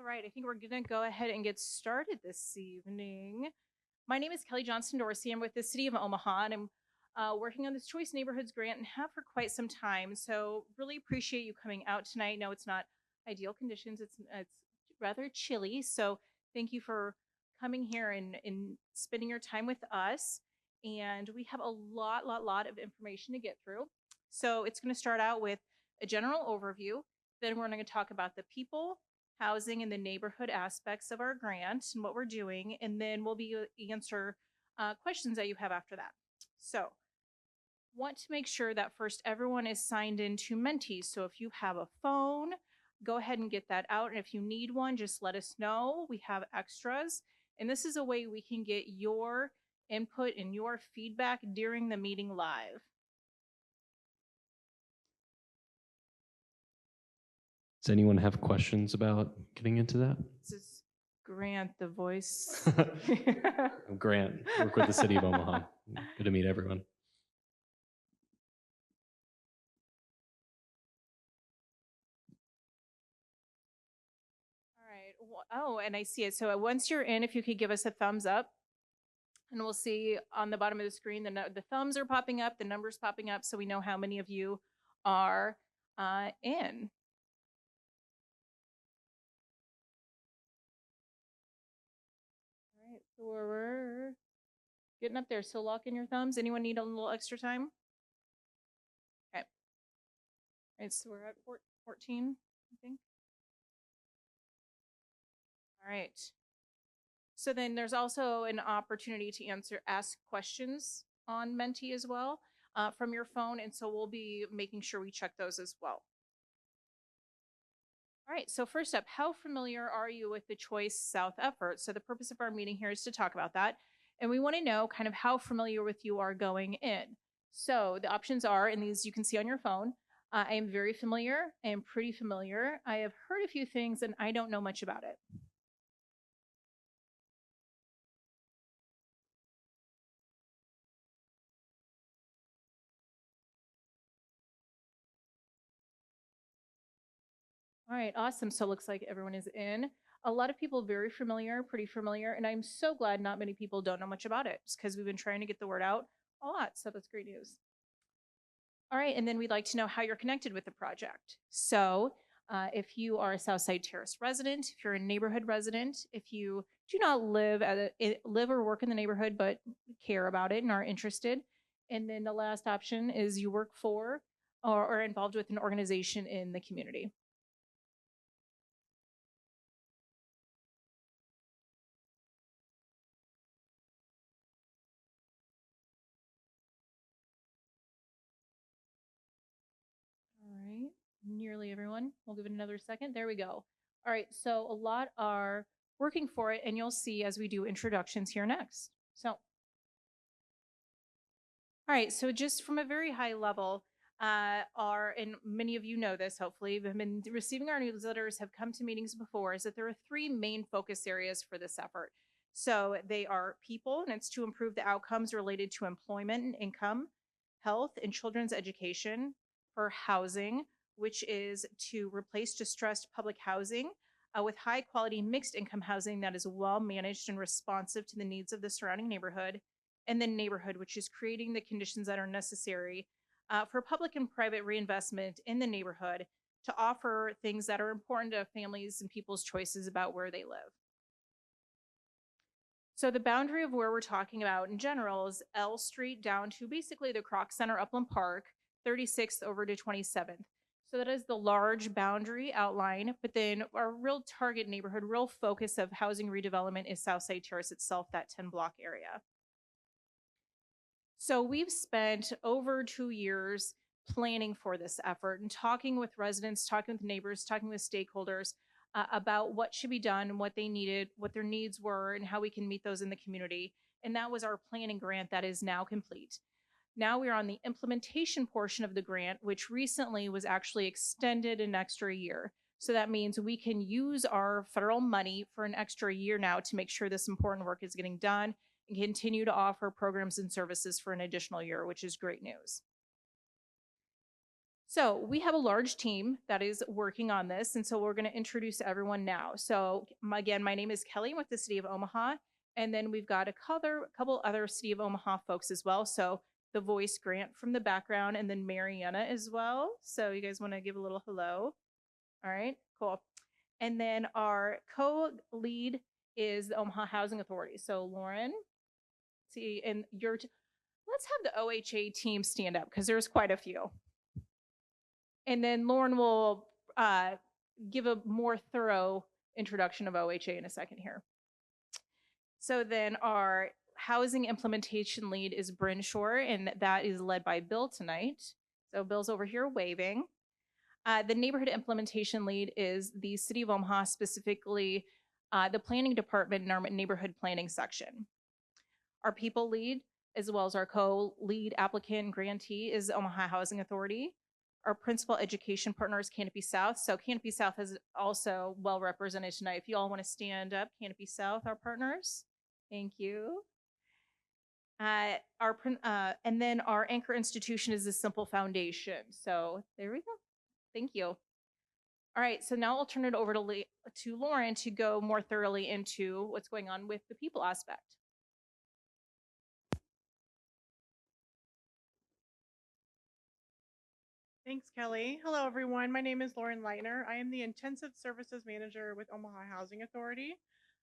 All right, I think we're going to go ahead and get started this evening. My name is Kelly Johnston Dorsey. I'm with the City of Omaha, and I'm working on this Choice Neighborhoods grant and have for quite some time. So, really appreciate you coming out tonight. No, it's not ideal conditions, it's rather chilly. So, thank you for coming here and spending your time with us. And we have a lot of information to get through. So, it's going to start out with a general overview. Then, we're going to talk about the people, housing, and the neighborhood aspects of our grant and what we're doing, and then we'll be answer questions that you have after that. So, want to make sure that first everyone is signed into Menti. So if you have a phone, go ahead and get that out, and if you need one, just let us know. We have extras, and this is a way we can get your input and your feedback during the meeting live. Does anyone have questions about getting into that? This is Grant, the voice. I'm Grant, work with the City of Omaha. Good to meet everyone. All right. Oh, and I see it. So once you're in, if you could give us a thumbs up, and we'll see on the bottom of the screen the thumbs are popping up, the numbers popping up, so we know how many of you are in. All right, so we're getting up there. So lock in your thumbs. Anyone need a little extra time? Okay. All right, so we're at 14, I think. All right. So then there's also an opportunity to ask questions on Menti as well from your phone. And so we'll be making sure we check those as well. All right, so first up, how familiar are you with the Choice South effort? So the purpose of our meeting here is to talk about that. And we want to know kind of how familiar with you are going in. So the options are, and these you can see on your phone. I am very familiar. I am pretty familiar. I have heard a few things and I don't know much about it. All right, awesome. So it looks like everyone is in. A lot of people very familiar, pretty familiar, and I'm so glad not many people don't know much about it, just because we've been trying to get the word out a lot. So that's great news. All right, and then we'd like to know how you're connected with the project. So if you are a Southside Terrace resident, if you're a neighborhood resident, if you do not live live or work in the neighborhood but care about it and are interested, and then the last option is you work for or are involved with an organization in the community. All right, nearly everyone. We'll give it another second. There we go. All right, so a lot are working for it, and you'll see as we do introductions here next. So, all right, so just from a very high level, and many of you know this, hopefully, have been receiving our newsletters, have come to meetings before, is that there are three main focus areas for this effort. So they are people, and it's to improve the outcomes related to employment and income, health, and children's education. For housing, which is to replace distressed public housing with high quality mixed income housing that is well managed and responsive to the needs of the surrounding neighborhood. And then neighborhood, which is creating the conditions that are necessary for public and private reinvestment in the neighborhood to offer things that are important to families and people's choices about where they live. So the boundary of where we're talking about in general is L Street down to basically the Kroc Center, Upland Park, 36th over to 27th. So that is the large boundary outline, but then our real target neighborhood, real focus of housing redevelopment is Southside Terrace itself, that 10-block area. So we've spent over 2 years planning for this effort and talking with residents, talking with neighbors, talking with stakeholders about what should be done and what they needed, what their needs were, and how we can meet those in the community. And that was our planning grant that is now complete. Now we are on the implementation portion of the grant, which recently was actually extended an extra year. So that means we can use our federal money for an extra year now to make sure this important work is getting done and continue to offer programs and services for an additional year, which is great news. So we have a large team that is working on this, and so we're going to introduce everyone now. So again, my name is Kelly. I'm with the City of Omaha, and then we've got a couple other City of Omaha folks as well. So the voice Grant from the background, and then Mariana as well. So you guys want to give a little hello? All right, cool. And then our co-lead is the Omaha Housing Authority. So Lauren, see, and let's have the OHA team stand up because there's quite a few. And then Lauren will uh, give a more thorough introduction of OHA in a second here. So then our housing implementation lead is Bryn Shore, and that is led by Bill tonight. So Bill's over here waving. The neighborhood implementation lead is the City of Omaha, specifically the planning department in our neighborhood planning section. Our people lead, as well as our co-lead applicant grantee, is Omaha Housing Authority. Our principal education partner is Canopy South. So Canopy South is also well represented tonight. If you all want to stand up, Canopy South, our partners. Thank you. And then our anchor institution is the Simple Foundation. So there we go. Thank you. All right, so now I'll turn it over to Lauren to go more thoroughly into what's going on with the people aspect. Thanks, Kelly. Hello, everyone. My name is Lauren Leitner. I am the Intensive Services Manager with Omaha Housing Authority.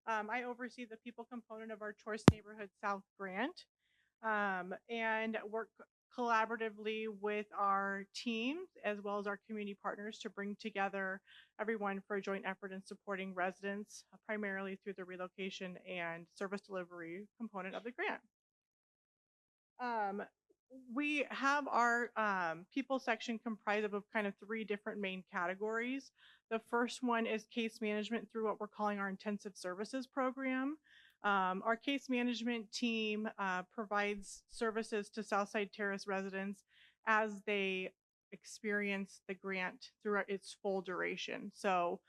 I oversee the people component of our Choice Neighborhood South grant and work collaboratively with our teams as well as our community partners to bring together everyone for a joint effort in supporting residents, primarily through the relocation and service delivery component of the grant. Um, we have our people section comprised of kind of three different main categories. The first one is case management through what we're calling our intensive services program. Our case management team provides services to Southside Terrace residents as they experience the grant throughout its full duration. So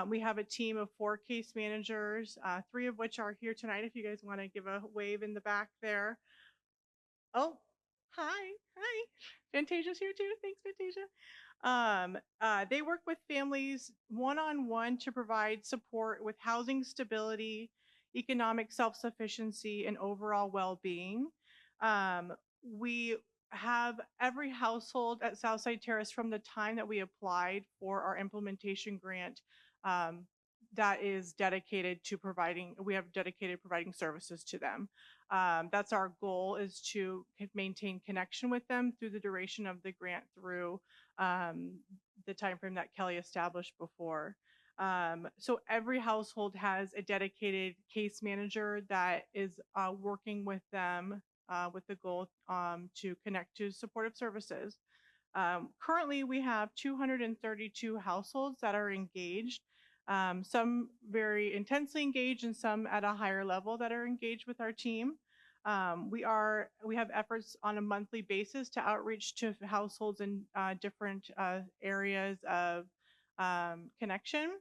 we have a team of 4 case managers, 3 of which are here tonight. If you guys want to give a wave in the back there. Oh, hi, hi. Fantasia's here too. Thanks, Fantasia. They work with families one-on-one to provide support with housing stability, economic self-sufficiency, and overall well-being. We have every household at Southside Terrace from the time that we applied for our implementation grant um, that is dedicated to providing, we have dedicated providing services to them. That's our goal, is to maintain connection with them through the duration of the grant through the timeframe that Kelly established before. So every household has a dedicated case manager that is working with them with the goal to connect to supportive services. Currently, we have 232 households that are engaged, some very intensely engaged and some at a higher level that are engaged with our team. We have efforts on a monthly basis to outreach to households in different areas of connection,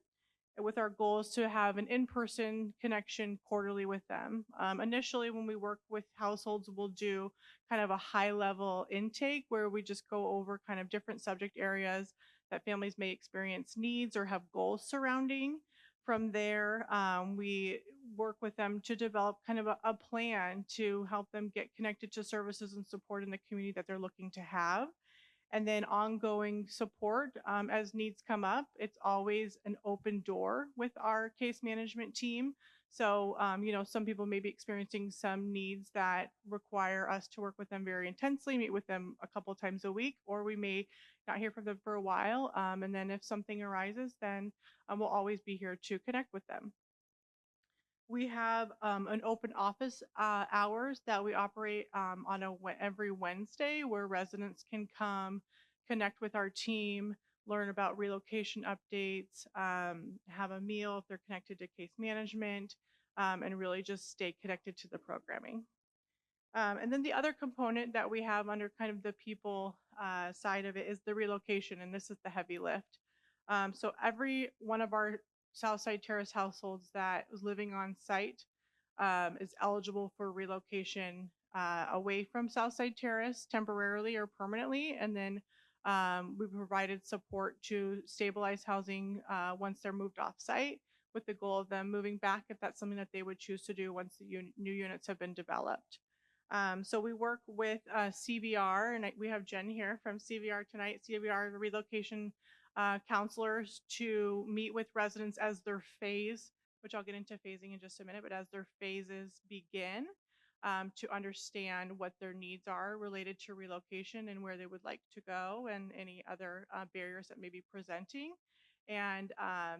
with our goals to have an in-person connection quarterly with them. Initially, when we work with households, we'll do kind of a high-level intake where we just go over kind of different subject areas that families may experience needs or have goals surrounding. From there, we work with them to develop kind of a plan to help them get connected to services and support in the community that they're looking to have, and then ongoing support as needs come up. It's always an open door with our case management team. So, some people may be experiencing some needs that require us to work with them very intensely, meet with them a couple times a week, or we may not hear from them for a while. And then if something arises, then we'll always be here to connect with them. We have an open office hours that we operate on every Wednesday, where residents can come connect with our team, learn about relocation updates, have a meal if they're connected to case management, and really just stay connected to the programming. And then the other component that we have under kind of the people side of it is the relocation, and this is the heavy lift. So every one of our Southside Terrace households that is living on site is eligible for relocation away from Southside Terrace temporarily or permanently, and then We provided support to stabilize housing once they're moved off site, with the goal of them moving back if that's something that they would choose to do once the new units have been developed. So we work with CVR, and we have Jen here from CVR tonight. CVR relocation counselors to meet with residents as their phase, which I'll get into phasing in just a minute, but as their phases begin, to understand what their needs are related to relocation and where they would like to go, and any other barriers that may be presenting. And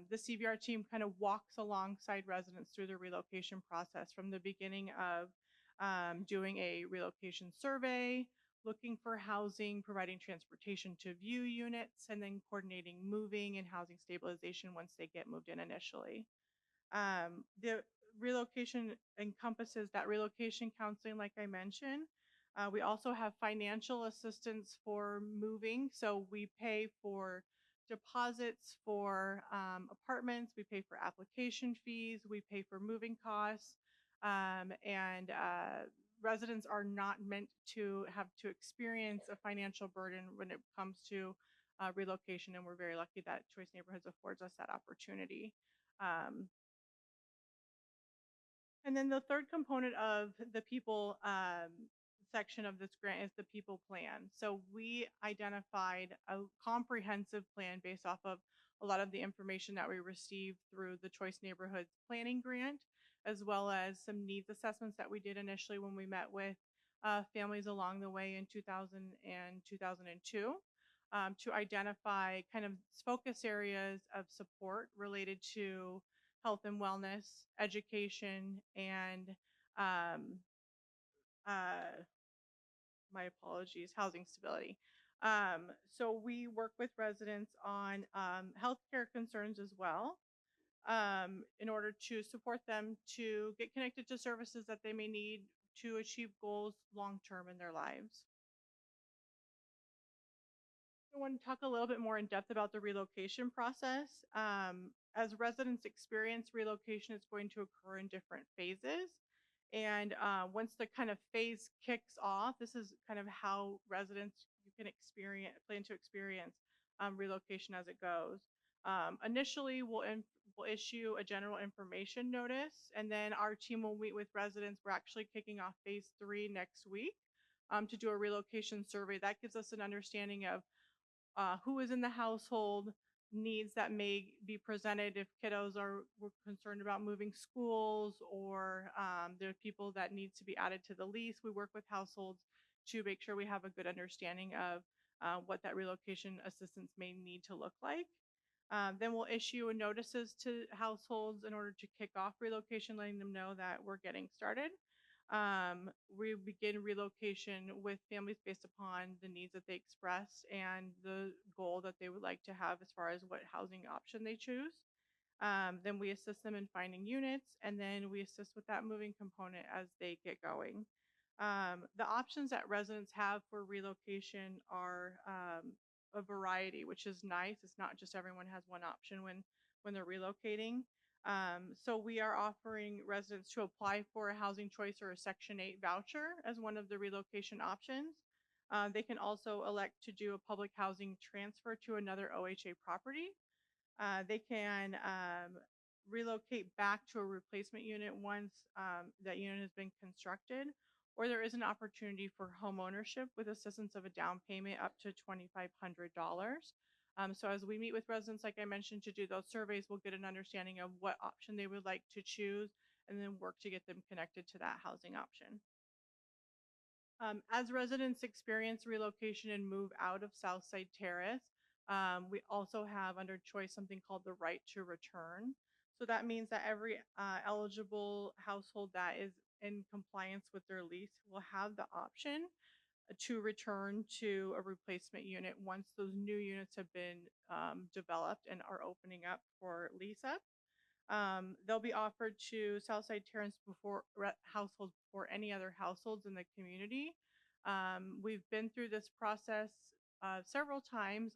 the CVR team kind of walks alongside residents through the relocation process from the beginning of doing a relocation survey, looking for housing, providing transportation to view units, and then coordinating moving and housing stabilization once they get moved in initially. The relocation encompasses that relocation counseling, like I mentioned. We also have financial assistance for moving. So we pay for deposits for apartments, we pay for application fees, we pay for moving costs, and residents are not meant to have to experience a financial burden when it comes to relocation, and we're very lucky that Choice Neighborhoods affords us that opportunity. Um, and then the third component of the people section of this grant is the people plan. So we identified a comprehensive plan based off of a lot of the information that we received through the Choice Neighborhoods Planning Grant, as well as some needs assessments that we did initially when we met with families along the way in 2000 and 2002, to identify kind of focus areas of support related to health and wellness, education, and um, uh, my apologies, housing stability. So we work with residents on healthcare concerns as well, in order to support them to get connected to services that they may need to achieve goals long term in their lives. I want to talk a little bit more in depth about the relocation process. As residents experience, relocation is going to occur in different phases. And once the kind of phase kicks off, this is kind of how residents you can plan to experience relocation as it goes. Initially, we'll issue a general information notice, and then our team will meet with residents. We're actually kicking off phase 3 next week, to do a relocation survey. That gives us an understanding of who is in the household, needs that may be presented if kiddos are we're concerned about moving schools, or there are people that need to be added to the lease. We work with households to make sure we have a good understanding of what that relocation assistance may need to look like. Then we'll issue notices to households in order to kick off relocation, letting them know that we're getting started. We begin relocation with families based upon the needs that they express and the goal that they would like to have as far as what housing option they choose. Then we assist them in finding units, and then we assist with that moving component as they get going. The options that residents have for relocation are a variety, which is nice. It's not just everyone has one option when they're relocating. So we are offering residents to apply for a housing choice or a Section 8 voucher as one of the relocation options. They can also elect to do a public housing transfer to another OHA property. They can relocate back to a replacement unit once that unit has been constructed, or there is an opportunity for home ownership with assistance of a down payment up to $2,500. So as we meet with residents, like I mentioned, to do those surveys, we'll get an understanding of what option they would like to choose, and then work to get them connected to that housing option. As residents experience relocation and move out of Southside Terrace, we also have under choice something called the right to return. So that means that every eligible household that is in compliance with their lease will have the option to return to a replacement unit once those new units have been developed and are opening up for lease up. They'll be offered to Southside Terrace households before any other households in the community. We've been through this process several times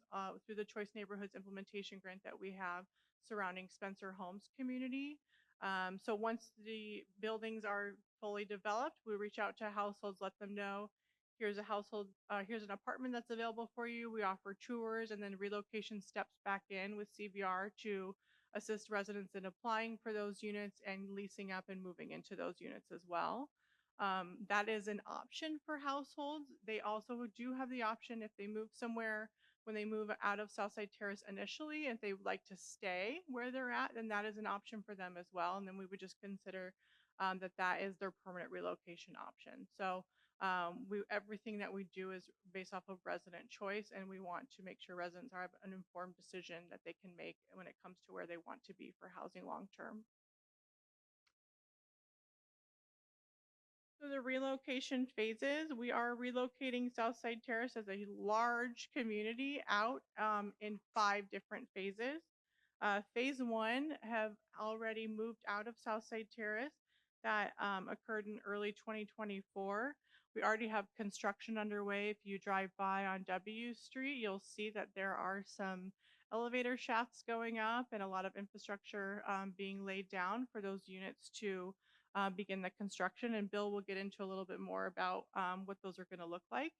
through the Choice Neighborhoods implementation grant that we have surrounding Spencer Homes community. So once the buildings are fully developed, we reach out to households, let them know, here's a household, here's an apartment that's available for you. We offer tours and then relocation steps back in with CVR to assist residents in applying for those units and leasing up and moving into those units as well. That is an option for households. They also do have the option if they move somewhere when they move out of Southside Terrace initially, if they would like to stay where they're at, then that is an option for them as well. And then we would just consider that is their permanent relocation option. So everything that we do is based off of resident choice, and we want to make sure residents have an informed decision that they can make when it comes to where they want to be for housing long term. So the relocation phases, we are relocating Southside Terrace as a large community out in 5 different phases. Phase 1 have already moved out of Southside Terrace. That occurred in early 2024. We already have construction underway. If you drive by on W Street, you'll see that there are some elevator shafts going up and a lot of infrastructure being laid down for those units to begin the construction. And Bill will get into a little bit more about what those are going to look like.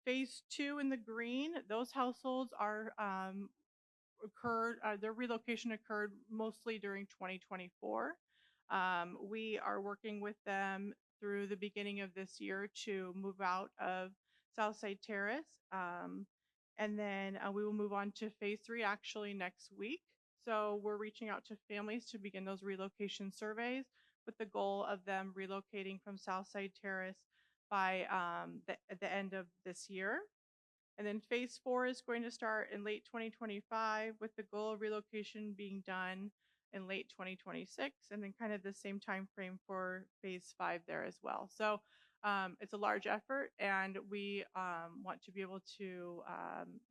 Phase 2 in the green, those households are their relocation occurred mostly during 2024. We are working with them through the beginning of this year to move out of Southside Terrace. And then we will move on to phase 3 actually next week. So we're reaching out to families to begin those relocation surveys with the goal of them relocating from Southside Terrace by the end of this year. And then phase 4 is going to start in late 2025 with the goal of relocation being done in late 2026, and then kind of the same time frame for phase 5 there as well. So it's a large effort, and we want to be able to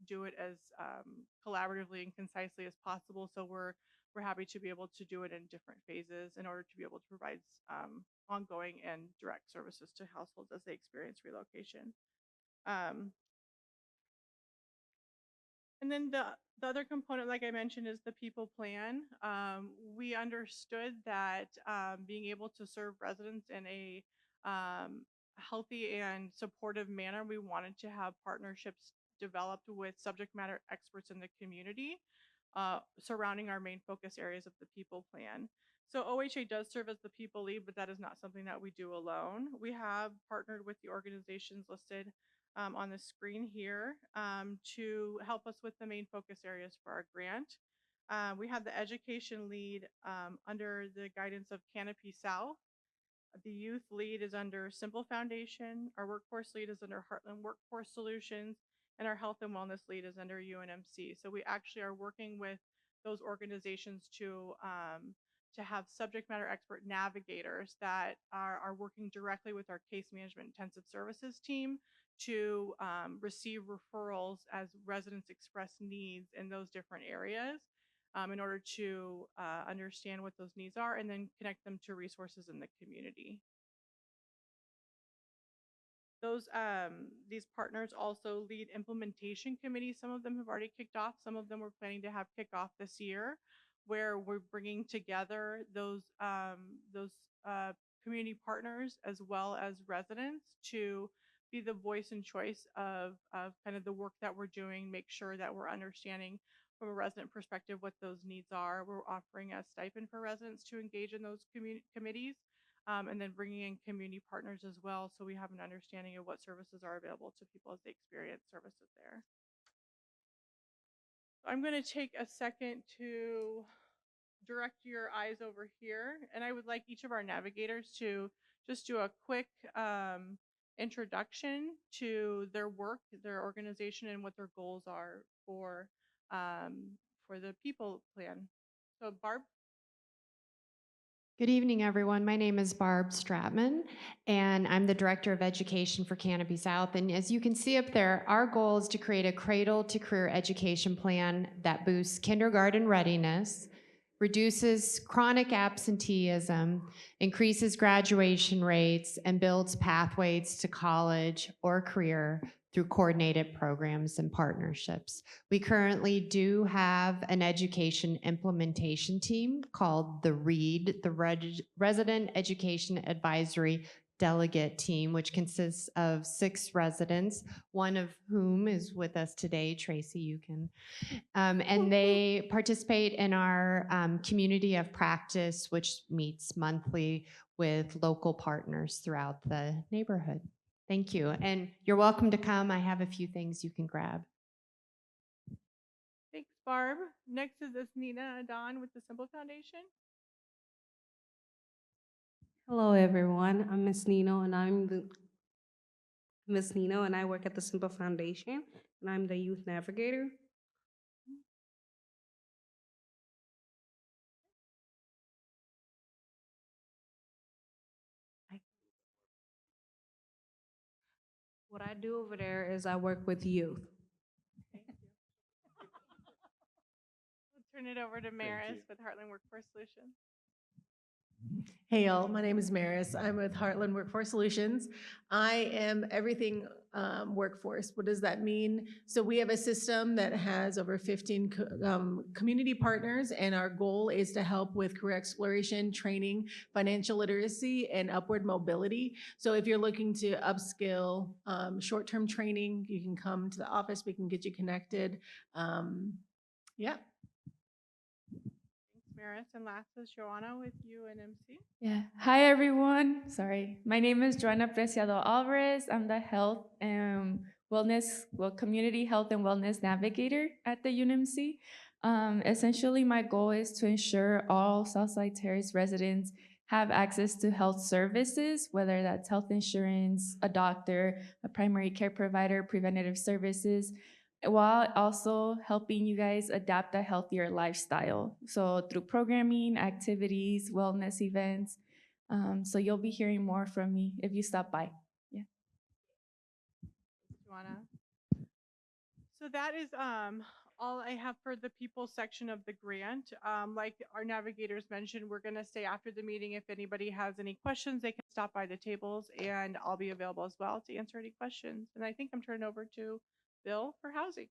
do it as collaboratively and concisely as possible. So we're happy to be able to do it in different phases in order to be able to provide ongoing and direct services to households as they experience relocation. And then the other component, like I mentioned, is the people plan. We understood that being able to serve residents in a healthy and supportive manner, we wanted to have partnerships developed with subject matter experts in the community surrounding our main focus areas of the people plan. So OHA does serve as the people lead, but that is not something that we do alone. We have partnered with the organizations listed on the screen here to help us with the main focus areas for our grant. We have the education lead under the guidance of Canopy South. The youth lead is under Simple Foundation. Our workforce lead is under Heartland Workforce Solutions, and our health and wellness lead is under UNMC. So we actually are working with those organizations to have subject matter expert navigators that are working directly with our case management intensive services team to receive referrals as residents express needs in those different areas in order to understand what those needs are and then connect them to resources in the community. These partners also lead implementation committees. Some of them have already kicked off. Some of them we're planning to have kick off this year, where we're bringing together those community partners as well as residents to be the voice and choice of kind of the work that we're doing, make sure that we're understanding from a resident perspective what those needs are. We're offering a stipend for residents to engage in those committees. And then bringing in community partners as well, so we have an understanding of what services are available to people as they experience services there. I'm going to take a second to direct your eyes over here, and I would like each of our navigators to just do a quick introduction to their work, their organization, and what their goals are for the people plan. So Barb? Good evening, everyone. My name is Barb Stratman, and I'm the Director of Education for Canopy South. And as you can see up there, our goal is to create a cradle-to-career education plan that boosts kindergarten readiness, reduces chronic absenteeism, increases graduation rates, and builds pathways to college or career through coordinated programs and partnerships. We currently do have an education implementation team called the READ, the Resident Education Advisory delegate team, which consists of 6 residents, one of whom is with us today. Tracy, you can. And they participate in our community of practice, which meets monthly with local partners throughout the neighborhood. Thank you. And you're welcome to come. I have a few things you can grab. Thanks, Barb. Next is Nina Adon with the Simple Foundation. Hello, everyone. I'm Miss Nino, and Miss Nino, and I work at the Simple Foundation, and I'm the youth navigator. What I do over there is I work with youth. Thank you. We'll turn it over to Maris with Heartland Workforce Solutions. Hey y'all, my name is Maris. I'm with Heartland Workforce Solutions. I am everything workforce. What does that mean? So we have a system that has over 15 community partners, and our goal is to help with career exploration, training, financial literacy, and upward mobility. So if you're looking to upskill, short-term training, you can come to the office. We can get you connected. Yeah. Maris, and last is Joanna with UNMC. Yeah. Hi, everyone. Sorry. My name is Joanna Preciado Alvarez. I'm the community health and wellness navigator at the UNMC. Essentially, my goal is to ensure all Southside Terrace residents have access to health services, whether that's health insurance, a doctor, a primary care provider, preventative services, while also helping you guys adapt a healthier lifestyle. So through programming, activities, wellness events. So you'll be hearing more from me if you stop by. Yeah. Joanna. So that is all I have for the people section of the grant. Like our navigators mentioned, we're gonna stay after the meeting. If anybody has any questions, they can stop by the tables, and I'll be available as well to answer any questions. And I think I'm turning over to Bill for housing.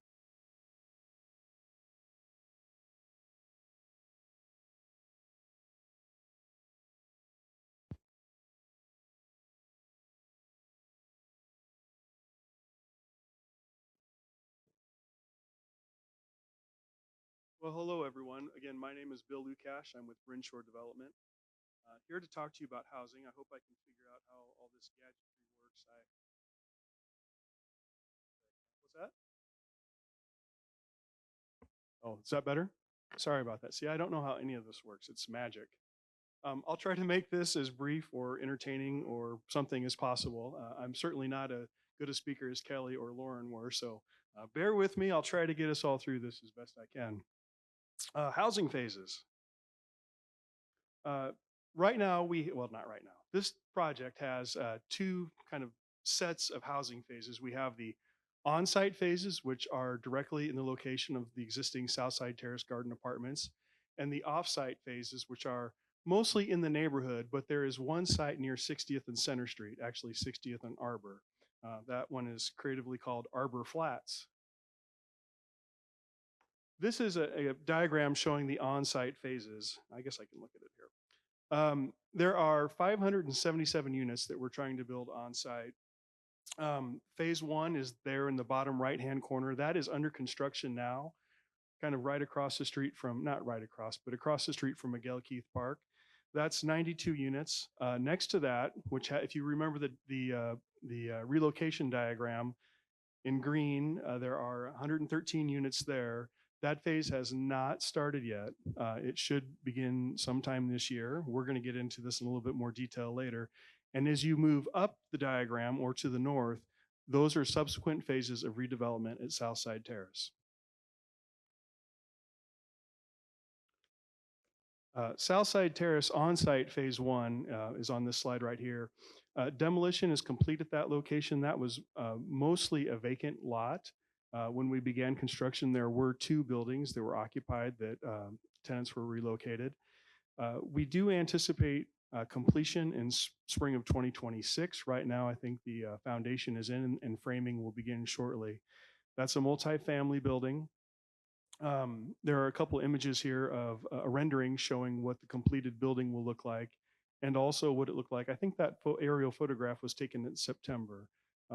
Well, hello, everyone. Again, my name is Bill Lukash. I'm with Brinshore Development. Here to talk to you about housing. I hope I can figure out how all this gadgetry works. What's that? Oh, is that better? Sorry about that. See, I don't know how any of this works. It's magic. I'll try to make this as brief or entertaining or something as possible. I'm certainly not as good a speaker as Kelly or Lauren were, so bear with me. I'll try to get us all through this as best I can. Housing phases. Right now, not right now. This project has 2 kind of sets of housing phases. We have the on-site phases, which are directly in the location of the existing Southside Terrace Garden Apartments, and the off-site phases, which are mostly in the neighborhood, but there is one site near 60th and Center Street, actually 60th and Arbor. That one is creatively called Arbor Flats. This is a diagram showing the on-site phases. I guess I can look at it here. There are 577 units that we're trying to build on-site. Phase 1 is there in the bottom right-hand corner. That is under construction now, kind of right across the street from, not right across, but across the street from Miguel Keith Park. That's 92 units. Next to that, which if you remember the relocation diagram in green, there are 113 units there. That phase has not started yet. It should begin sometime this year. We're going to get into this in a little bit more detail later. And as you move up the diagram or to the north, those are subsequent phases of redevelopment at Southside Terrace. Southside Terrace on-site phase 1 is on this slide right here. Demolition is complete at that location. That was mostly a vacant lot. When we began construction, there were 2 buildings that were occupied that tenants were relocated. We do anticipate completion in spring of 2026. Right now, I think the foundation is in and framing will begin shortly. That's a multi-family building. There are a couple images here of a rendering showing what the completed building will look like. and also what it looked like. I think that aerial photograph was taken in September.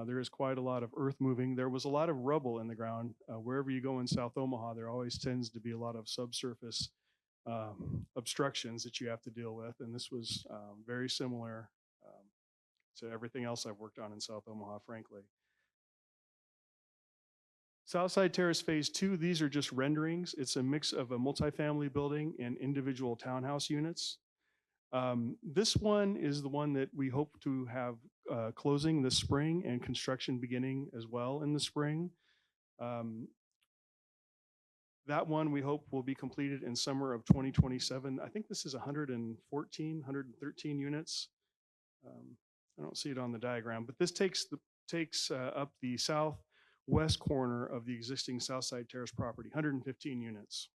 There is quite a lot of earth moving. There was a lot of rubble in the ground. Wherever you go in South Omaha, there always tends to be a lot of subsurface obstructions that you have to deal with. And this was very similar to everything else I've worked on in South Omaha, frankly. Southside Terrace Phase 2, these are just renderings. It's a mix of a multifamily building and individual townhouse units. This one is the one that we hope to have closing this spring and construction beginning as well in the spring. That one we hope will be completed in summer of 2027. I think this is 114, 113 units. I don't see it on the diagram, but this takes up the southwest corner of the existing Southside Terrace property, 115 units.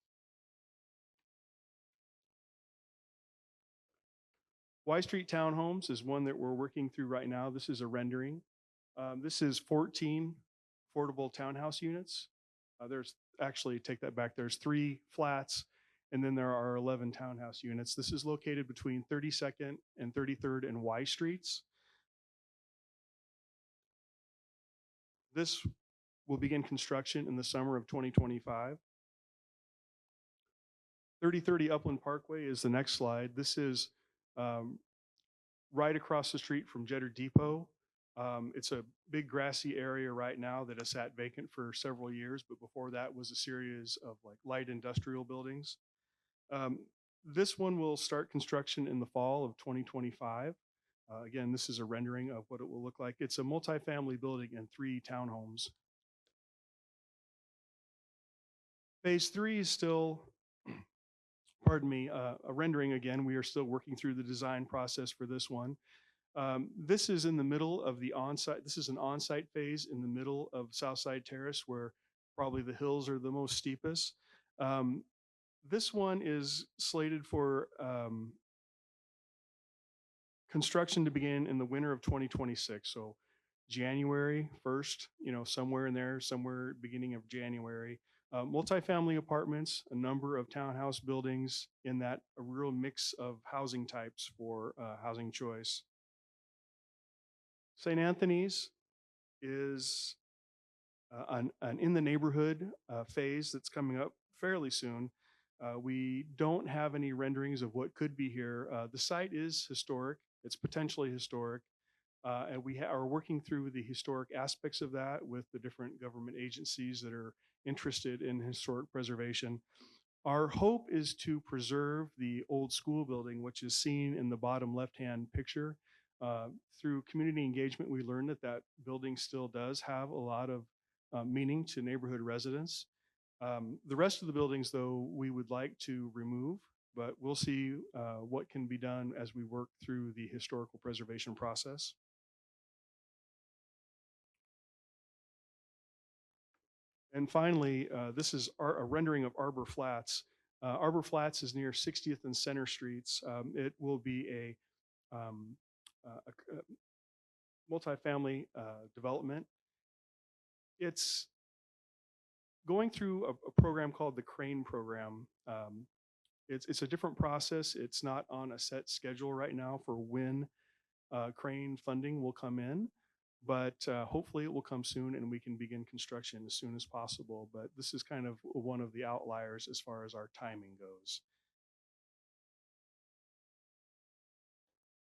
Y Street Townhomes is one that we're working through right now. This is a rendering. This is 14 affordable townhouse units. There's actually, take that back, there's 3 flats, and then there are 11 townhouse units. This is located between 32nd and 33rd and Y Streets. This will begin construction in the summer of 2025. 3030 Upland Parkway is the next slide. This is right across the street from Jetter Depot. It's a big grassy area right now that has sat vacant for several years, but before that was a series of like light industrial buildings. This one will start construction in the fall of 2025. Again, this is a rendering of what it will look like. It's a multifamily building and 3 townhomes. Phase 3 is still, pardon me, a rendering again. We are still working through the design process for this one. This is in the middle of the on-site. This is an on-site phase in the middle of Southside Terrace where probably the hills are the most steepest. This one is slated for construction to begin in the winter of 2026. So January 1st, somewhere in there, somewhere beginning of January. Multifamily apartments, a number of townhouse buildings in that, a real mix of housing types for housing choice. St. Anthony's is an in the neighborhood phase that's coming up fairly soon. We don't have any renderings of what could be here. The site is historic. It's potentially historic. And we are working through the historic aspects of that with the different government agencies that are interested in historic preservation. Our hope is to preserve the old school building, which is seen in the bottom left-hand picture. Through community engagement, we learned that that building still does have a lot of meaning to neighborhood residents. The rest of the buildings, though, we would like to remove, but we'll see what can be done as we work through the historical preservation process. And finally, this is a rendering of Arbor Flats. Arbor Flats is near 60th and Center Streets. It will be a multifamily development. It's going through a program called the Crane Program. It's a different process. It's not on a set schedule right now for when Crane funding will come in, but hopefully it will come soon and we can begin construction as soon as possible. But this is kind of one of the outliers as far as our timing goes.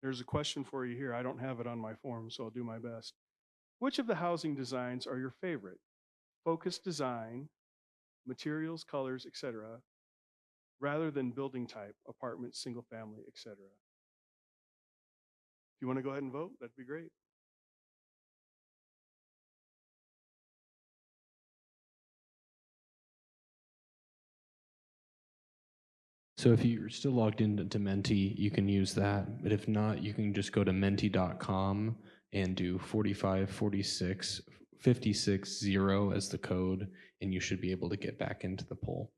There's a question for you here. I don't have it on my form, so I'll do my best. Which of the housing designs are your favorite? Focused design, materials, colors, etc., rather than building type, apartment, single family, etc. If you want to go ahead and vote, that'd be great. So if you're still logged into Menti, you can use that. But if not, you can just go to menti.com and do 4546 560 as the code, and you should be able to get back into the poll.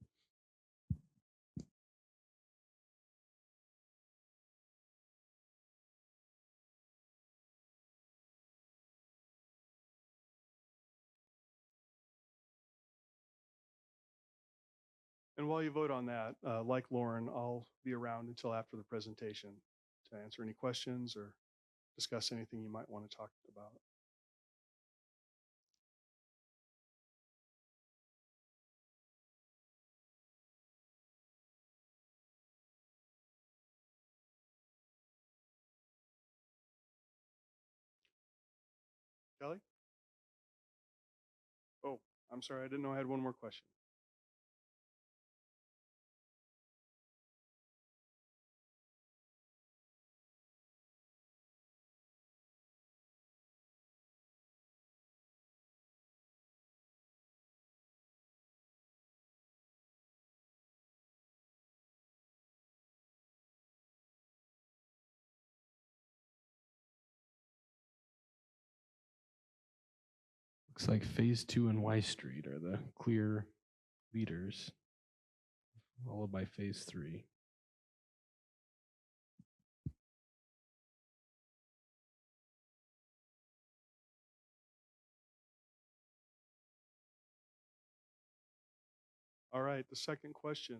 And while you vote on that, like Lauren, I'll be around until after the presentation to answer any questions or discuss anything you might want to talk about. Kelly? Oh, I'm sorry. I didn't know I had one more question. Looks like phase 2 and Y Street are the clear leaders, followed by phase 3. All right, the second question.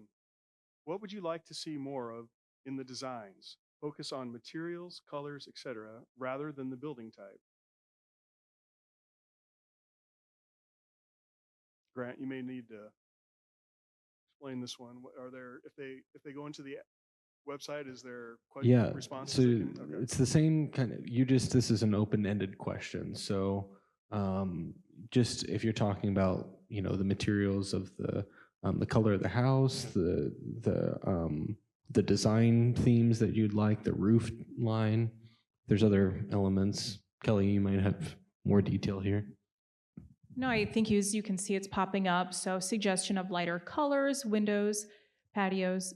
What would you like to see more of in the designs? Focus on materials, colors, etc., rather than the building type. Grant, you may need to explain this one. Are there, if they go into the website, is there Yeah, responses? so Okay. it's the same kind of, this is an open-ended question. So just if you're talking about, the materials of the color of the house, the design themes that you'd like, the roof line, there's other elements. Kelly, you might have more detail here. No, I think as you can see, it's popping up. So suggestion of lighter colors, windows, patios,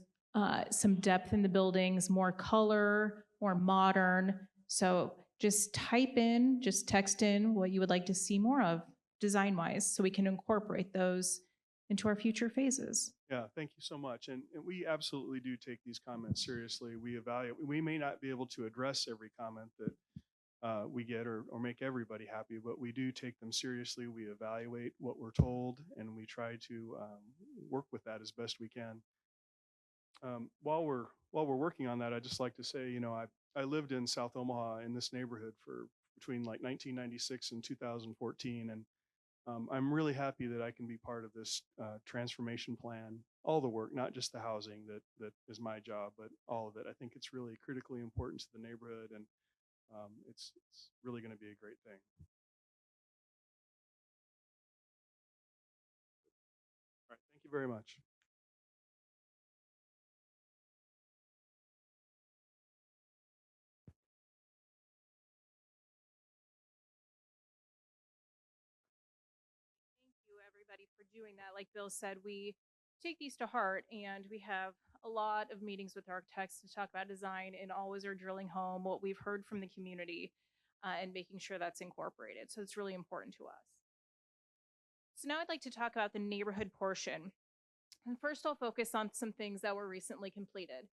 some depth in the buildings, more color, more modern. So just text in what you would like to see more of design-wise, so we can incorporate those into our future phases. Yeah, thank you so much. And we absolutely do take these comments seriously. We evaluate, we may not be able to address every comment that we get or make everybody happy, but we do take them seriously. We evaluate what we're told and we try to work with that as best we can. While we're working on that, I'd just like to say, I lived in South Omaha in this neighborhood for between like 1996 and 2014, and I'm really happy that I can be part of this transformation plan. All the work, not just the housing that is my job, but all of it. I think it's really critically important to the neighborhood, and it's really going to be a great thing. All right, thank you very much. Everybody for doing that. Like Bill said, we take these to heart and we have a lot of meetings with architects to talk about design and always are drilling home what we've heard from the community and making sure that's incorporated. So it's really important to us. So now I'd like to talk about the neighborhood portion. And first I'll focus on some things that were recently completed.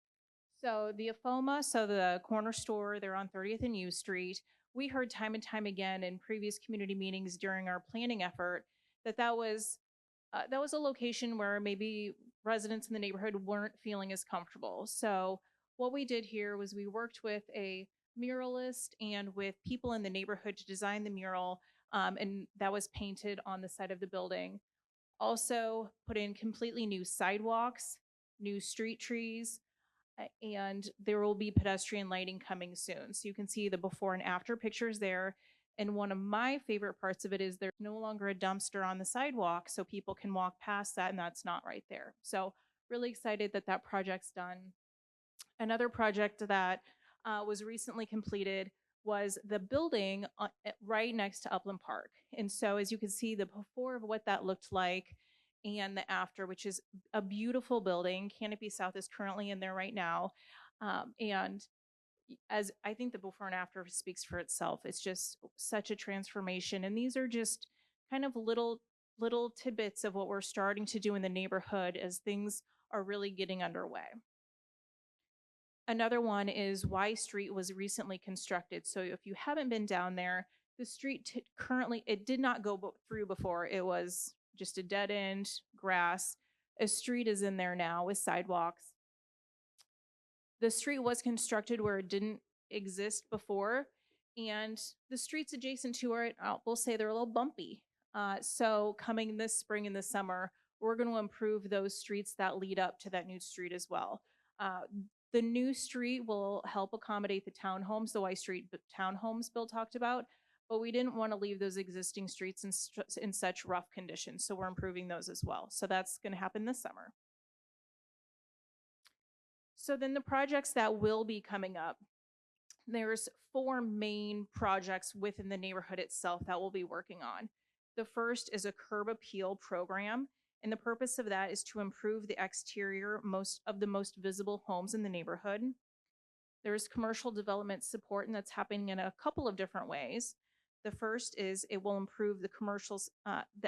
So the AFOMA, so the corner store, they're on 30th and U Street. We heard time and time again in previous community meetings during our planning effort that was a location where maybe residents in the neighborhood weren't feeling as comfortable. So what we did here was we worked with a muralist and with people in the neighborhood to design the mural, and that was painted on the side of the building. Also put in completely new sidewalks, new street trees, and there will be pedestrian lighting coming soon. So you can see the before and after pictures there. And one of my favorite parts of it is there's no longer a dumpster on the sidewalk, so people can walk past that, and that's not right there. So really excited that that project's done. Another project that was recently completed was the building right next to Upland Park. And so as you can see, the before of what that looked like and the after, which is a beautiful building. Canopy South is currently in there right now. And as I think the before and after speaks for itself, it's just such a transformation. And these are just kind of little tidbits of what we're starting to do in the neighborhood as things are really getting underway. Another one is Y Street was recently constructed. So if you haven't been down there, the street currently, it did not go through before. It was just a dead end, grass. A street is in there now with sidewalks. The street was constructed where it didn't exist before, and the streets adjacent to it, we'll say they're a little bumpy. So coming this spring and this summer, we're going to improve those streets that lead up to that new street as well. Uh, the new street will help accommodate the townhomes, the Y Street townhomes Bill talked about, but we didn't want to leave those existing streets in such rough conditions. So we're improving those as well. So that's going to happen this summer. So then the projects that will be coming up, there's 4 main projects within the neighborhood itself that we'll be working on. The first is a curb appeal program, and the purpose of that is to improve the exterior of the most visible homes in the neighborhood. There's commercial development support, and that's happening in a couple of different ways. The first is it will improve the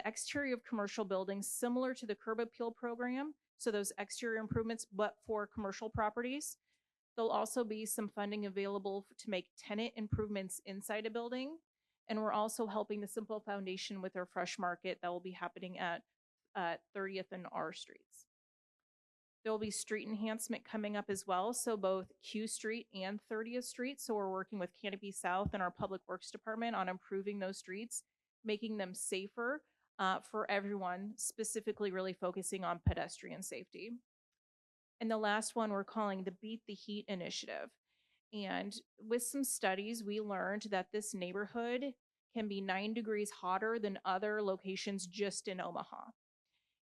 exterior of commercial buildings similar to the curb appeal program. So those exterior improvements, but for commercial properties. There'll also be some funding available to make tenant improvements inside a building. And we're also helping the Simple Foundation with their fresh market that will be happening at 30th and R Streets. There will be street enhancement coming up as well. So both Q Street and 30th Street. So we're working with Canopy South and our Public Works Department on improving those streets, making them safer for everyone, specifically really focusing on pedestrian safety. And the last one we're calling the Beat the Heat Initiative. And with some studies, we learned that this neighborhood can be 9 degrees hotter than other locations just in Omaha.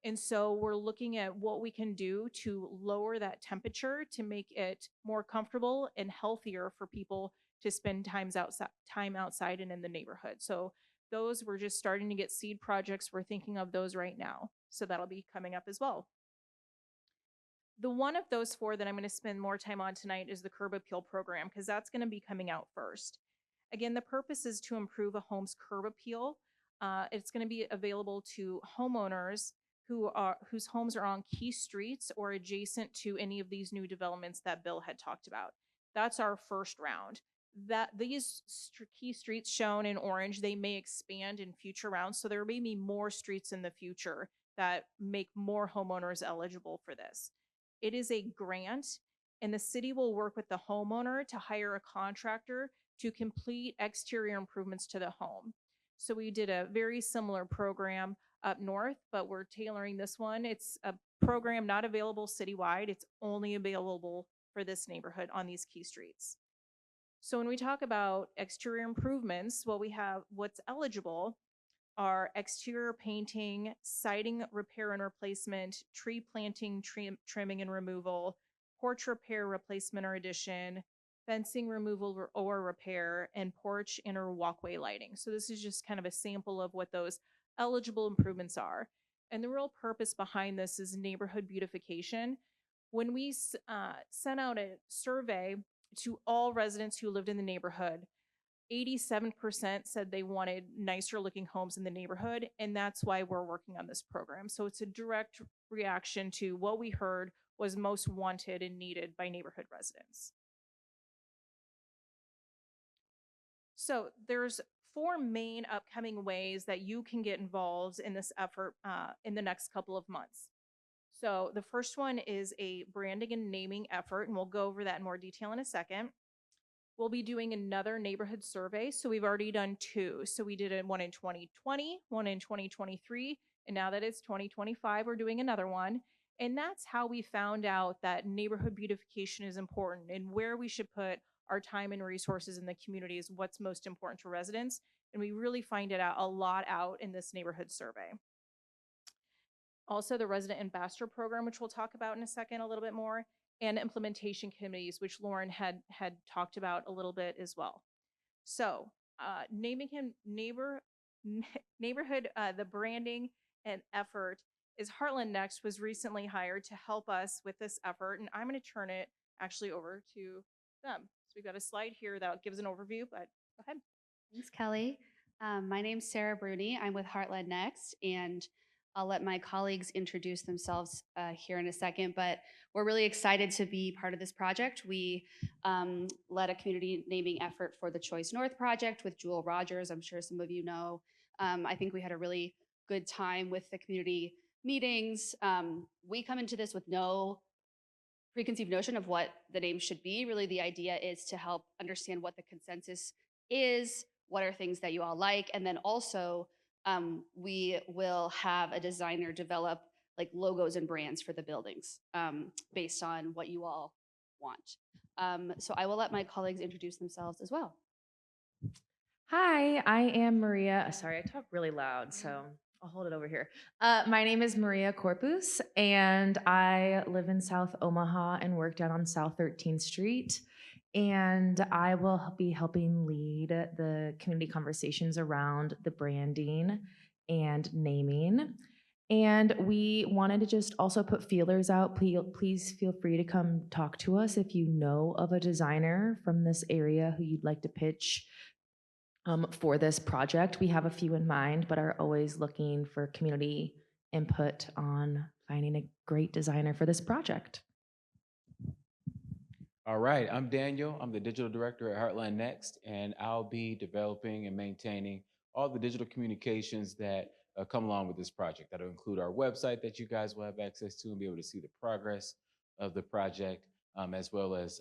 And so we're looking at what we can do to lower that temperature to make it more comfortable and healthier for people to spend time outside and in the neighborhood. So those, we're just starting to get seed projects. We're thinking of those right now. So that'll be coming up as well. The one of those 4 that I'm going to spend more time on tonight is the curb appeal program, because that's going to be coming out first. Again, the purpose is to improve a home's curb appeal. It's going to be available to homeowners whose homes are on key streets or adjacent to any of these new developments that Bill had talked about. That's our first round. These key streets shown in orange, they may expand in future rounds. So there may be more streets in the future that make more homeowners eligible for this. It is a grant, and the city will work with the homeowner to hire a contractor to complete exterior improvements to the home. So we did a very similar program up north, but we're tailoring this one. It's a program not available citywide. It's only available for this neighborhood on these key streets. So when we talk about exterior improvements, what's eligible are exterior painting, siding repair and replacement, tree planting, trimming and removal, porch repair, replacement or addition, fencing removal or repair, and porch and or walkway lighting. So this is just kind of a sample of what those eligible improvements are. And the real purpose behind this is neighborhood beautification. When we sent out a survey to all residents who lived in the neighborhood, 87% said they wanted nicer looking homes in the neighborhood, and that's why we're working on this program. So it's a direct reaction to what we heard was most wanted and needed by neighborhood residents. So there's 4 main upcoming ways that you can get involved in this effort in the next couple of months. So the first one is a branding and naming effort, and we'll go over that in more detail in a second. We'll be doing another neighborhood survey. So we've already done 2. So we did one in 2020, one in 2023, and now that it's 2025, we're doing another one. And that's how we found out that neighborhood beautification is important and where we should put our time and resources in the community is what's most important to residents. And we really find it out a lot out in this neighborhood survey. Also, the resident ambassador program, which we'll talk about in a second a little bit more, and implementation committees, which Lauren had talked about a little bit as well. So naming him neighborhood, the branding and effort is Heartland Next was recently hired to help us with this effort. And I'm going to turn it actually over to them. So we've got a slide here that gives an overview, but go ahead. Thanks, Kelly. My name's Sarah Bruni. I'm with Heartland Next, and I'll let my colleagues introduce themselves here in a second, but we're really excited to be part of this project. We led a community naming effort for the Choice North project with Jewel Rogers. I'm sure some of you know. I think we had a really good time with the community meetings. We come into this with no preconceived notion of what the name should be. Really, the idea is to help understand what the consensus is, what are things that you all like, and then also we will have a designer develop like logos and brands for the buildings based on what you all want. So I will let my colleagues introduce themselves as well. Hi, I am Maria. Sorry, I talk really loud, so I'll hold it over here. My name is Maria Corpus, and I live in South Omaha and work down on South 13th Street. And I will be helping lead the community conversations around the branding and naming. And we wanted to just also put feelers out. Please feel free to come talk to us if you know of a designer from this area who you'd like to pitch for this project. We have a few in mind, but are always looking for community input on finding a great designer for this project. All right, I'm Daniel. I'm the digital director at Heartland Next, and I'll be developing and maintaining all the digital communications that come along with this project. That'll include our website that you guys will have access to and be able to see the progress of the project, as well as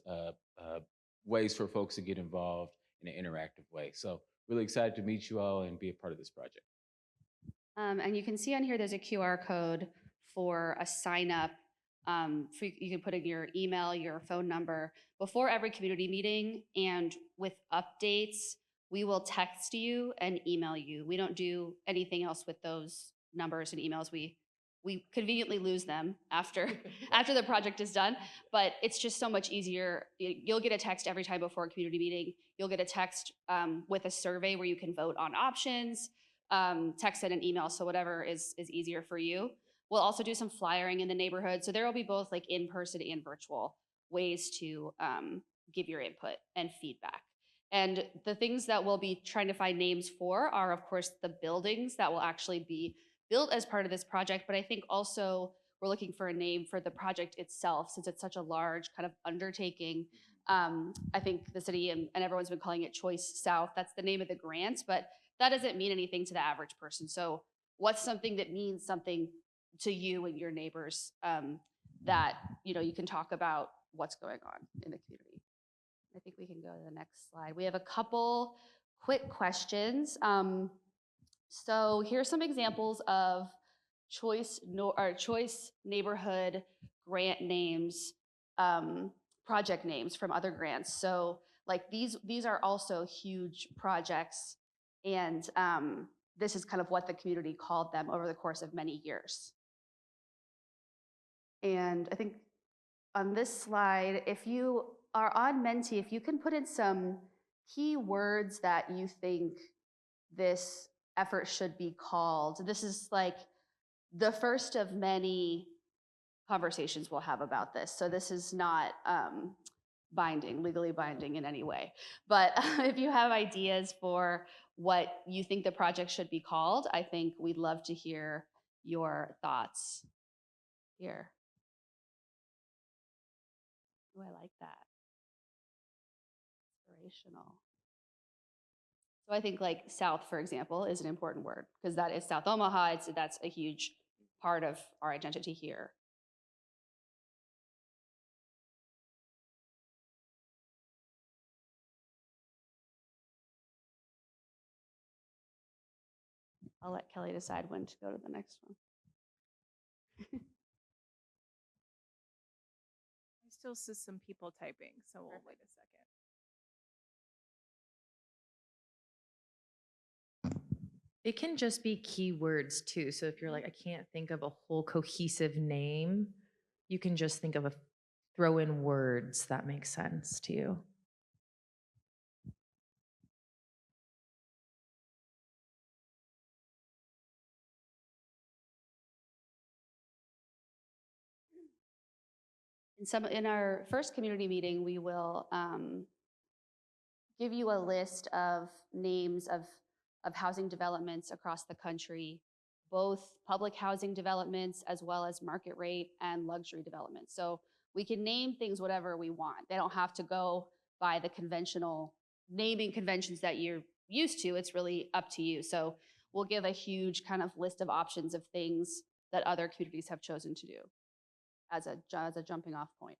ways for folks to get involved in an interactive way. So really excited to meet you all and be a part of this project. And you can see on here there's a QR code for a sign up. You can put in your email, your phone number before every community meeting, and with updates, we will text you and email you. We don't do anything else with those numbers and emails. We conveniently lose them after after the project is done, but it's just so much easier. You'll get a text every time before a community meeting. You'll get a text with a survey where you can vote on options, text and an email, so whatever is easier for you. We'll also do some flyering in the neighborhood, so there will be both like in-person and virtual ways to give your input and feedback. And the things that we'll be trying to find names for are, of course, the buildings that will actually be built as part of this project, but I think also we're looking for a name for the project itself, since it's such a large kind of undertaking. I think the city and everyone's been calling it Choice South. That's the name of the grant, but that doesn't mean anything to the average person. So what's something that means something to you and your neighbors that you can talk about what's going on in the community? I think we can go to the next slide. We have a couple quick questions. So here's some examples of choice neighborhood grant names, project names from other grants. So like these are also huge projects, and this is kind of what the community called them over the course of many years. And I think on this slide, if you are on Menti, if you can put in some key words that you think this effort should be called. This is like the first of many conversations we'll have about this. So this is not legally binding in any way. But if you have ideas for what you think the project should be called, I think we'd love to hear your thoughts here. Oh, I like that. Inspirational. So I think like South, for example, is an important word because that is South Omaha. That's a huge part of our identity here. I'll let Kelly decide when to go to the next one. I still see some people typing, so we'll wait a second. It can just be keywords too. So if you're like, I can't think of a whole cohesive name, you can just think of throw in words that make sense to you. In our first community meeting, we will give you a list of names of housing developments across the country, both public housing developments as well as market rate and luxury developments. So we can name things whatever we want. They don't have to go by the conventional naming conventions that you're used to. It's really up to you. So we'll give a huge kind of list of options of things that other communities have chosen to do as a jumping off point.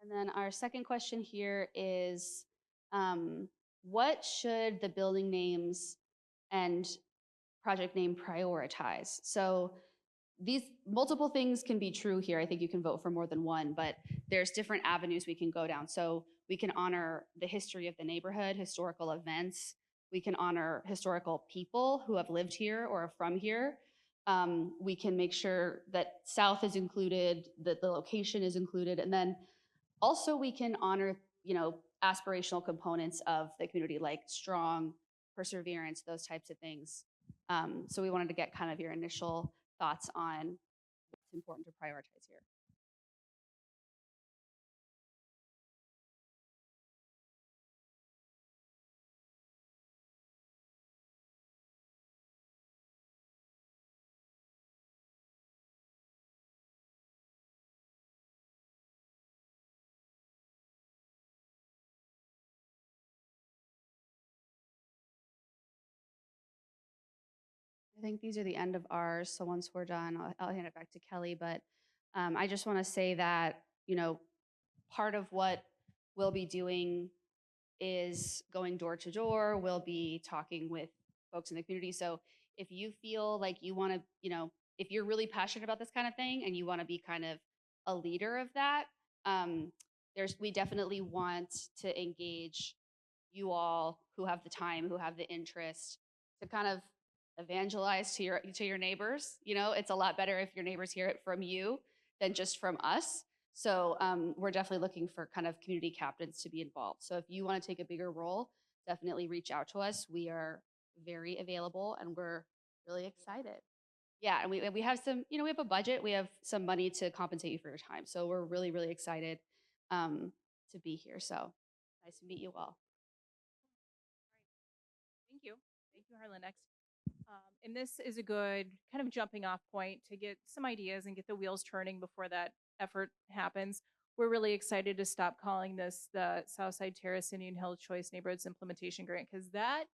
And then our second question here is, what should the building names and project name prioritize? So these multiple things can be true here. I think you can vote for more than one, but there's different avenues we can go down. So we can honor the history of the neighborhood, historical events. We can honor historical people who have lived here or are from here. We can make sure that South is included, that the location is included, and then also we can honor, aspirational components of the community like strong, perseverance, those types of things. So we wanted to get kind of your initial thoughts on what's important to prioritize here. I think these are the end of ours. So once we're done, I'll hand it back to Kelly. But I just want to say that, part of what we'll be doing is going door to door. We'll be talking with folks in the community. So if you feel like you want to, if you're really passionate about this kind of thing and you want to be kind of a leader of that, we definitely want to engage you all who have the time, who have the interest to kind of evangelize to your neighbors. It's a lot better if your neighbors hear it from you than just from us. So we're definitely looking for kind of community captains to be involved. So if you want to take a bigger role, definitely reach out to us. We are very available and we're really excited. Yeah, and we have some, we have a budget. We have some money to compensate you for your time. So we're really, really excited to be here. So nice to meet you all. Thank you. Thank you, Harlan. Next. And this is a good kind of jumping off point to get some ideas and get the wheels turning before that effort happens. We're really excited to stop calling this the Southside Terrace Indian Hill Choice Neighborhoods Implementation Grant because that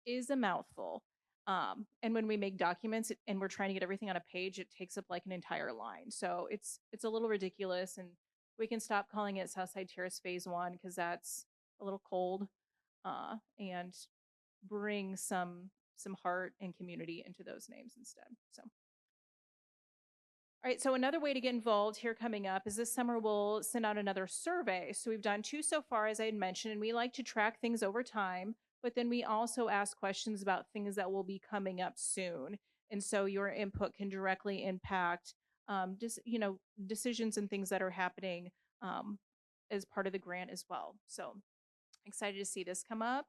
is a mouthful. And when we make documents and we're trying to get everything on a page, it takes up like an entire line. So it's a little ridiculous, and we can stop calling it Southside Terrace Phase 1 because that's a little cold, and bring some heart and community into those names instead. So all right, so another way to get involved here coming up is this summer we'll send out another survey. So we've done 2 so far, as I had mentioned, and we like to track things over time, but then we also ask questions about things that will be coming up soon. And so your input can directly impact just, decisions and things that are happening as part of the grant as well. So excited to see this come up.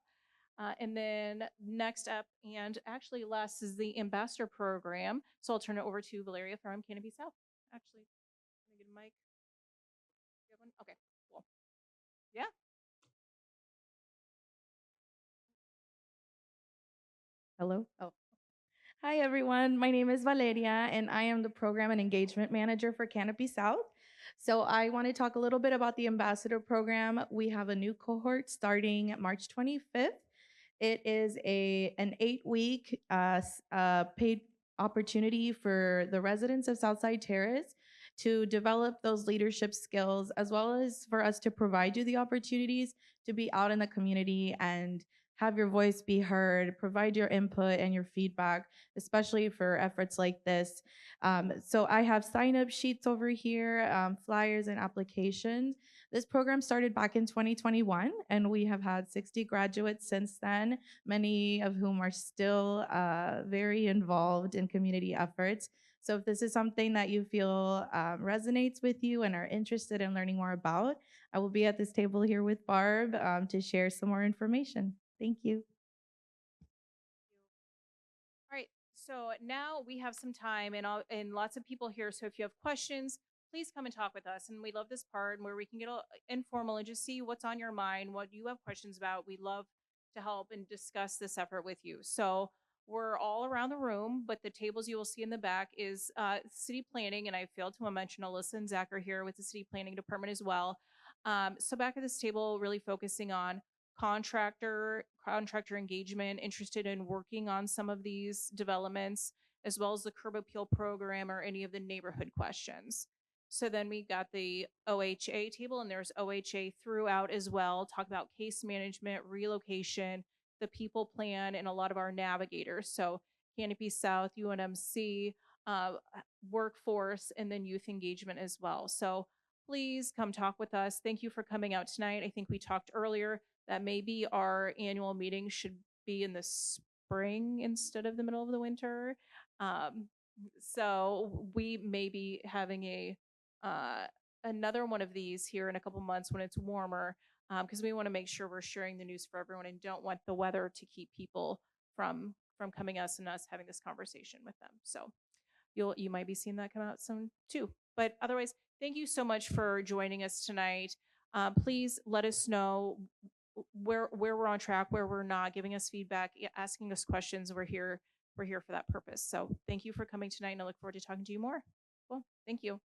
And then next up, and actually last, is the ambassador program. So I'll turn it over to Valeria from Canopy South. Actually, let me get a mic. You have one? Okay, cool. Yeah. Hello. Oh. Hi, everyone. My name is Valeria, and I am the Program and Engagement Manager for Canopy South. So I want to talk a little bit about the Ambassador Program. We have a new cohort starting March 25th. It is an 8-week paid opportunity for the residents of Southside Terrace to develop those leadership skills, as well as for us to provide you the opportunities to be out in the community and have your voice be heard, provide your input and your feedback, especially for efforts like this. So I have sign-up sheets over here, flyers and applications. This program started back in 2021, and we have had 60 graduates since then, many of whom are still very involved in community efforts. So if this is something that you feel resonates with you and are interested in learning more about, I will be at this table here with Barb to share some more information. Thank you. All right. So now we have some time and lots of people here. So if you have questions, please come and talk with us. And we love this part where we can get informal and just see what's on your mind, what you have questions about. We love to help and discuss this effort with you. So we're all around the room, but the tables you will see in the back is city planning. And I failed to mention Alyssa and Zach are here with the city planning department as well. So back at this table, really focusing on contractor engagement, interested in working on some of these developments, as well as the curb appeal program or any of the neighborhood questions. So then we got the OHA table, and there's OHA throughout as well. Talk about case management, relocation, the people plan, and a lot of our navigators. So Canopy South, UNMC, uh, workforce, and then youth engagement as well. So please come talk with us. Thank you for coming out tonight. I think we talked earlier that maybe our annual meeting should be in the spring instead of the middle of the winter. Um, so we may be having uh, another one of these here in a couple months when it's warmer, because we want to make sure we're sharing the news for everyone and don't want the weather to keep people from coming us and us having this conversation with them. So you might be seeing that come out soon too. But otherwise, thank you so much for joining us tonight. Please let us know where we're on track, where we're not, giving us feedback, asking us questions. We're here for that purpose. So thank you for coming tonight, and I look forward to talking to you more. Well, thank you.